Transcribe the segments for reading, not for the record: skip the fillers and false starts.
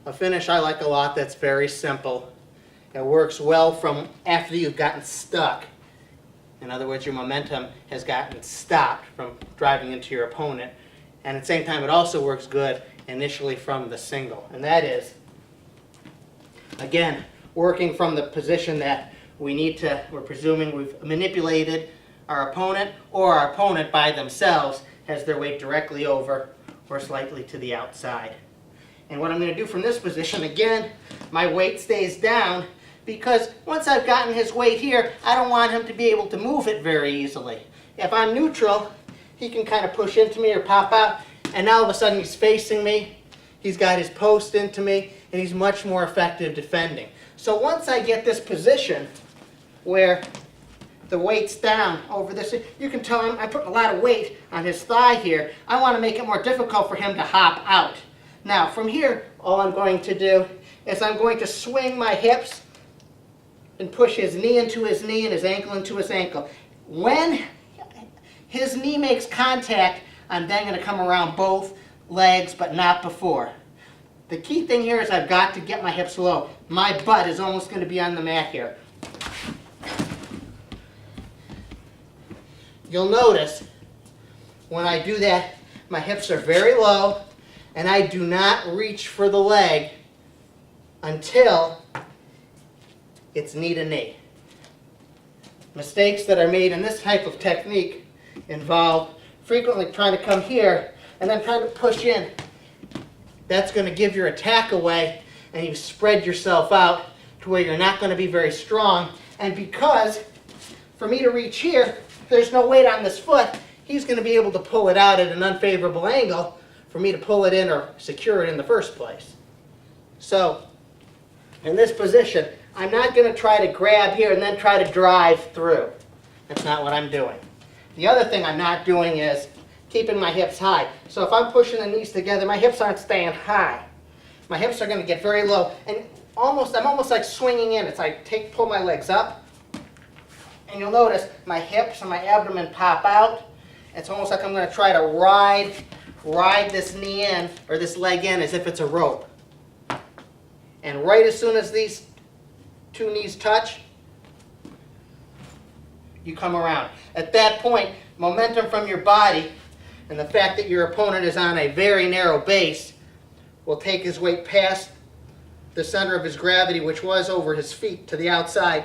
a finish I like a lot that's very simple. It works well from after you've gotten stuck. In other words, your momentum has gotten stopped from driving into your opponent. And at the same time, it also works good initially from the single. And that is, again, working from the position that we're presuming we've manipulated our opponent, or our opponent by themselves has their weight directly over or slightly to the outside. And what I'm going to do from this position, again, my weight stays down, because once I've gotten his weight here, I don't want him to be able to move it very easily. If I'm neutral, he can kind of push into me or pop out, and now all of a sudden he's facing me, he's got his post into me, and he's much more effective defending. So once I get this position where the weight's down over this, you can tell him I put a lot of weight on his thigh here. I want to make it more difficult for him to hop out. Now from here, all I'm going to do is I'm going to swing my hips and push his knee into his knee and his ankle into his ankle. When his knee makes contact, I'm then going to come around both legs, but not before. The key thing here is I've got to get my hips low. My butt is almost going to be on the mat here. You'll notice when I do that, my hips are very low, and I do not reach for the leg until it's knee to knee. Mistakes that are made in this type of technique involve frequently trying to come here and then trying to push in. That's going to give your attack away, and you spread yourself out to where you're not going to be very strong. And because for me to reach here, there's no weight on this foot, he's going to be able to pull it out at an unfavorable angle for me to pull it in or secure it in the first place. So in this position, I'm not going to try to grab here and then try to drive through. That's not what I'm doing. The other thing I'm not doing is keeping my hips high. So if I'm pushing the knees together, my hips aren't staying high. My hips are going to get very low, and I'm almost like swinging in. It's like pull my legs up, and you'll notice my hips and my abdomen pop out. It's almost like I'm going to try to ride this knee in, or this leg in, as if it's a rope. And right as soon as these two knees touch, you come around. At that point, momentum from your body and the fact that your opponent is on a very narrow base will take his weight past the center of his gravity, which was over his feet, to the outside,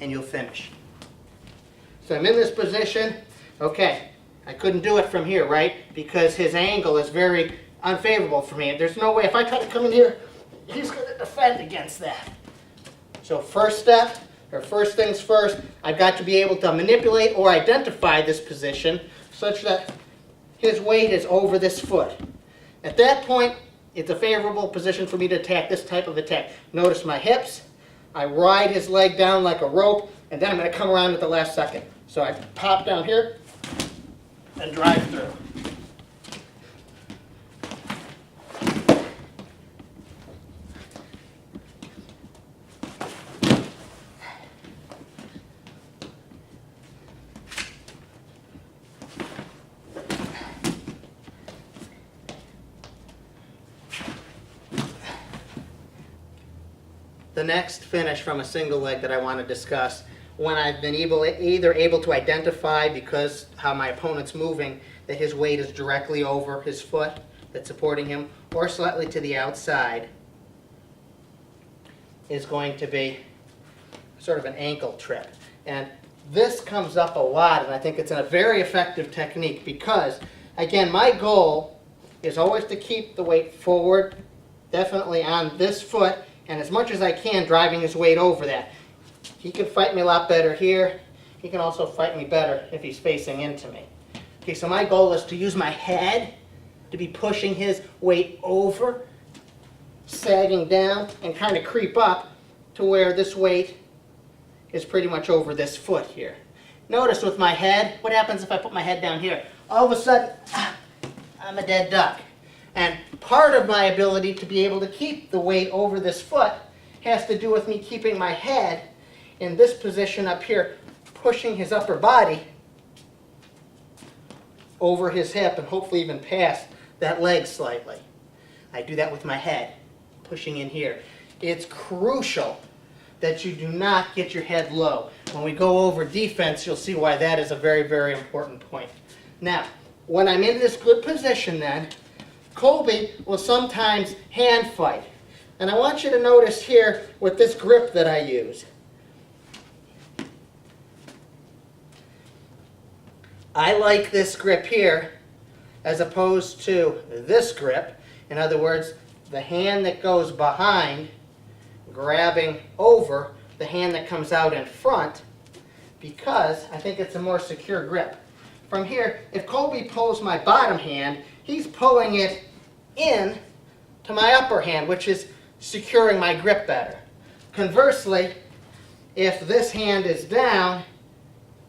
and you'll finish. So I'm in this position. Okay, I couldn't do it from here, right? Because his angle is very unfavorable for me. There's no way, if I try to come in here, he's going to defend against that. So first step, or first things first, I've got to be able to manipulate or identify this position such that his weight is over this foot. At that point, it's a favorable position for me to attack this type of attack. Notice my hips. I ride his leg down like a rope, and then I'm going to come around at the last second. So I pop down here and drive through. The next finish from a single leg that I want to discuss, when I've been either able to identify, because how my opponent's moving, that his weight is directly over his foot that's supporting him, or slightly to the outside, is going to be sort of an ankle trip. And this comes up a lot, and I think it's a very effective technique because, again, my goal is always to keep the weight forward, definitely on this foot, and as much as I can, driving his weight over that. He can fight me a lot better here. He can also fight me better if he's facing into me. Okay, so my goal is to use my head to be pushing his weight over, sagging down, and kind of creep up to where this weight is pretty much over this foot here. Notice with my head, what happens if I put my head down here? All of a sudden, I'm a dead duck. And part of my ability to be able to keep the weight over this foot has to do with me keeping my head in this position up here, pushing his upper body over his hip and hopefully even past that leg slightly. I do that with my head. pushing in here. It's crucial that you do not get your head low. When we go over defense, you'll see why that is a very, very important point. Now, when I'm in this good position then, Colby will sometimes hand fight. And I want you to notice here with this grip that I use. I like this grip here as opposed to this grip. In other words, the hand that goes behind grabbing over the hand that comes out in front, because I think it's a more secure grip. From here, if Colby pulls my bottom hand, he's pulling it in to my upper hand, which is securing my grip better. Conversely, if this hand is down,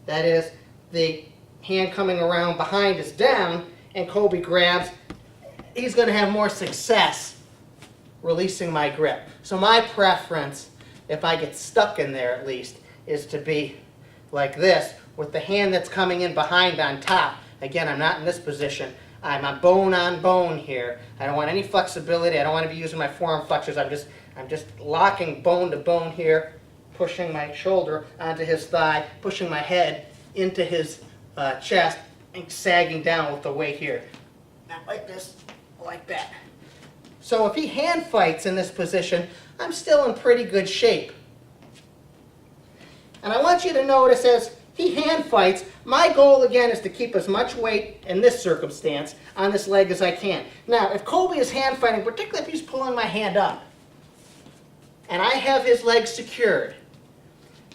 that is, the hand coming around behind is down, and Colby grabs, he's going to have more success releasing my grip. So my preference, if I get stuck in there at least, is to be like this, with the hand that's coming in behind on top. Again, I'm not in this position. I'm a bone on bone here. I don't want any flexibility. I don't want to be using my forearm flexors. I'm just locking bone to bone here, pushing my shoulder onto his thigh, pushing my head into his chest, and sagging down with the weight here. Not like this, like that. So if he hand fights in this position, I'm still in pretty good shape. And I want you to notice as he hand fights, my goal again is to keep as much weight in this circumstance on this leg as I can. Now, if Colby is hand fighting, particularly if he's pulling my hand up, and I have his leg secured,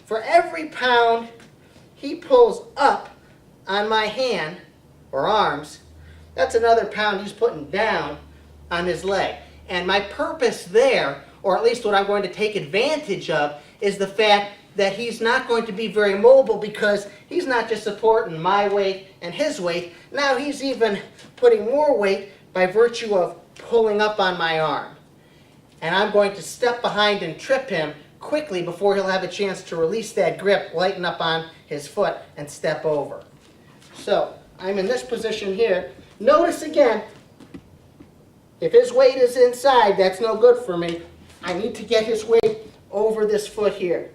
for every pound he pulls up on my hand or arms, that's another pound he's putting down on his leg. And my purpose there, or at least what I'm going to take advantage of, is the fact that he's not going to be very mobile, because he's not just supporting my weight and his weight, now he's even putting more weight by virtue of pulling up on my arm. And I'm going to step behind and trip him quickly before he'll have a chance to release that grip, lighten up on his foot, and step over. So I'm in this position here. Notice again, if his weight is inside, that's no good for me. I need to get his weight over this foot here.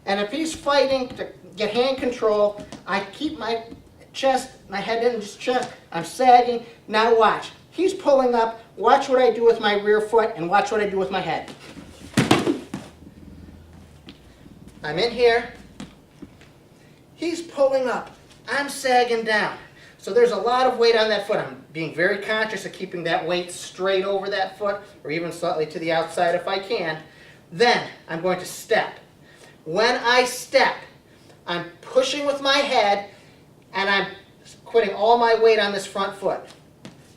And if he's fighting to get hand control, I keep my chest, my head in his chest, I'm sagging. Now watch. He's pulling up. Watch what I do with my rear foot, and watch what I do with my head. I'm in here. He's pulling up. I'm sagging down. So there's a lot of weight on that foot. I'm being very conscious of keeping that weight straight over that foot, or even slightly to the outside if I can. Then I'm going to step. When I step, I'm pushing with my head, and I'm putting all my weight on this front foot.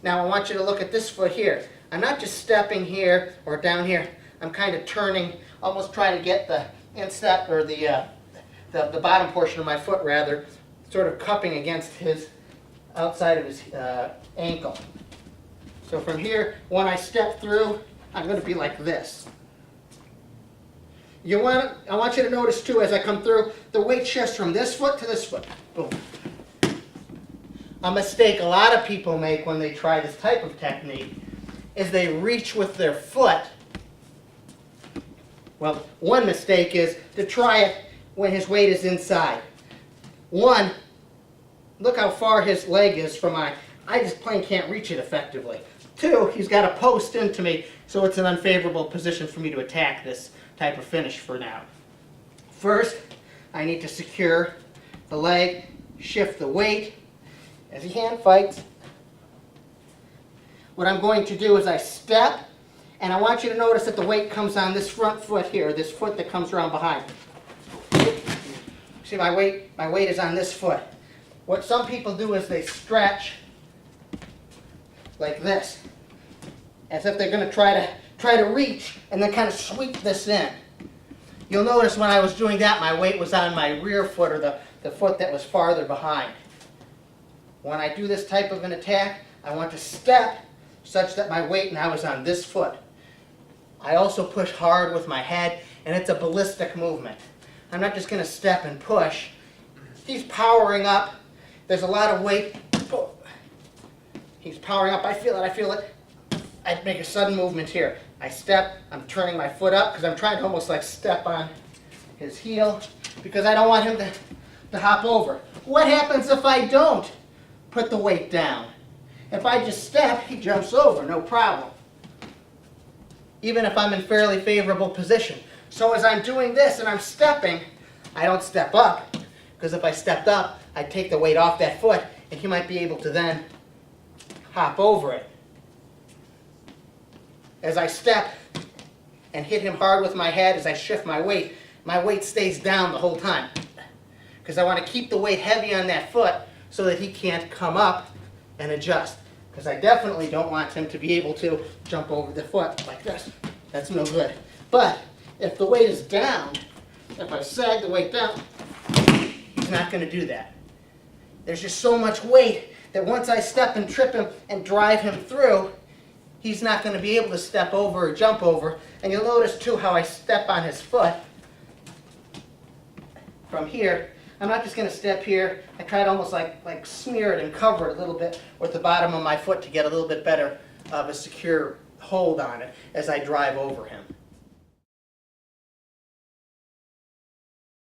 Now I want you to look at this foot here. I'm not just stepping here or down here. I'm kind of turning, almost trying to get the instep, or the bottom portion of my foot rather, sort of cupping against his outside of his ankle. So from here, when I step through, I'm going to be like this. I want you to notice too, as I come through, the weight shifts from this foot to this foot. Boom. A mistake a lot of people make when they try this type of technique is they reach with their foot. Well, one mistake is to try it when his weight is inside. One, look how far his leg is from I just plain can't reach it effectively. Two, he's got a post into me, so it's an unfavorable position for me to attack this type of finish for now. First, I need to secure the leg, shift the weight. As he hand fights, what I'm going to do is I step, and I want you to notice that the weight comes on this front foot here, this foot that comes around behind. See, my weight is on this foot. What some people do is they stretch like this, as if they're going to try to reach and then kind of sweep this in. You'll notice when I was doing that, my weight was on my rear foot, or the foot that was farther behind. When I do this type of an attack, I want to step such that my weight now is on this foot. I also push hard with my head, and it's a ballistic movement. I'm not just going to step and push. He's powering up. There's a lot of weight. He's powering up. I feel it. I make a sudden movement here. I step, I'm turning my foot up because I'm trying to almost like step on his heel because I don't want him to hop over. What happens if I don't put the weight down? If I just step, he jumps over, no problem. Even if I'm in fairly favorable position. So as I'm doing this and I'm stepping, I don't step up, because if I stepped up, I'd take the weight off that foot and he might be able to then hop over it. As I step and hit him hard with my head as I shift my weight stays down the whole time. Because I want to keep the weight heavy on that foot so that he can't come up and adjust. Because I definitely don't want him to be able to jump over the foot like this. That's no good. But if the weight is down, if I sag the weight down, he's not going to do that. There's just so much weight that once I step and trip him and drive him through, he's not going to be able to step over or jump over. And you'll notice too how I step on his foot from here. I'm not just going to step here. I try to almost like smear it and cover it a little bit with the bottom of my foot to get a little bit better of a secure hold on it as I drive over him.